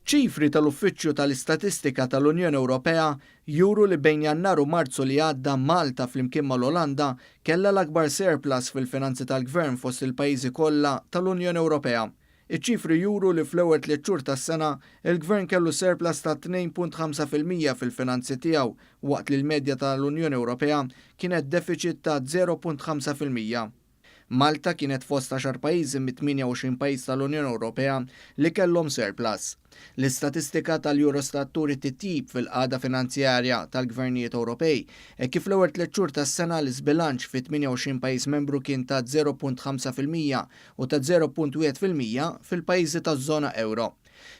Ċifri tal-Uffiċċju tal-Istatistika tal-Unjoni Ewropea juru li bejn Jannar u Marzu li għadda Malta flimkien mal-Olanda kellha l-akbar surplus fil-finanzi tal-Gvern fost il-pajjiżi kollha tal-Unjoni Ewropea. Iċ-ċifri juru li fl-ewwel 3 xhur tas-sena il-Gvern kellu surplus ta' 2.5% fil-finanzi tiegħu waqt li l-medja tal-Unjoni Ewropea kienet deficit ta' 0.5%. Malta kienet fost 10 pajjiżi mit-28 pajjiż tal-Unjoni Ewropea li kellhom surplus. L-istatistika tal-Eurostat turi titjib fil-qagħda finanzjarja tal-Gvernijiet Ewropej kif l-ewwel 3 xhur tas-sena l-isbilanċ fi 28 pajjiż membru kien ta' 0.5% u ta' 0.1% fil-pajjiżi taż-żona euro.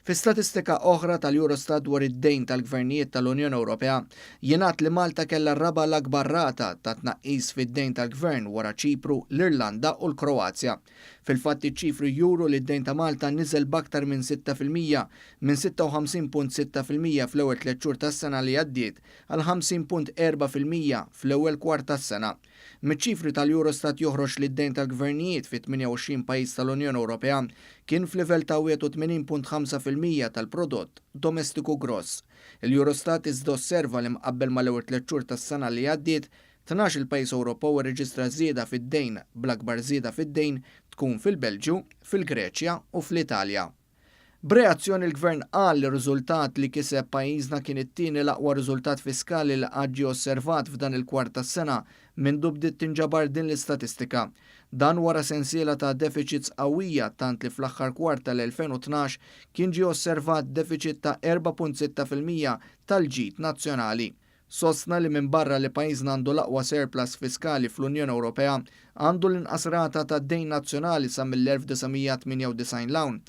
Fi statistika oħra tal-Eurostat dwar id-dejn tal-Gvernijiet tal-Unjoni Ewropea jingħad li Malta kellha r-raba l-akbar rata ta' tnaqqis fid-dejn tal-Gvern wara Ċipru, l-Irlanda u l-Kroazja. Fil-fatt iċ-ċifri juru li d-dejn ta' Malta niżel b'aktar minn 6% minn 56.6% fl-ewwel 3 xhur tas-sena li għaddiet għal 50.4% fl-ewwel kwart tas-sena. Miċ-ċifri tal-Eurostat joħroġ li d-dejn tal-Gvernijiet fi 28 pajjiż tal-Unjoni Ewropea kien f'livell ta' 81.5% tal-prodott domestiku gross. Il-Eurostat iżda osserva li mqabbel mal-ewwel 3 xhur tas-sena li għaddiet 12 il-pajjiż Ewropew irreġistra żieda fid-dejn bl-akbar żieda fid-dejn tkun fil-Belġju, fil-Greċja u fl-Italja. B'reazzjoni l-Gvern qal li riżultat li kiseb pajjiżna kien it-tieni l-aqwa riżultat fiskali li qatt ġie osservat f'dan il-kwart tas-sena minn bdiet tinġabar din l-istatistika. Dan wara sensiela ta' deficits qawwija tant li fl-aħħar kwart tal-2012 kien ġie osservat deficit ta' 4.6% tal-ġid nazzjonali. Sostna li minn barra li pajjiżna għandu l-aqwa surplus fiskali fl-Unjoni Ewropea għandu l-inqas rata ta' dejn nazzjonali sa mill-1998 l-hawn.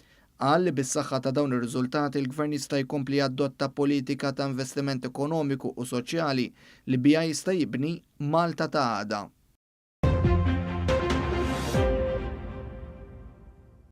Qal li bis-saħħa ta' dawn ir-riżultati il-Gvern jista' jkompli jadotta politika ta' investiment ekonomiku u soċjali li biha jista' jibni Malta ta' għada.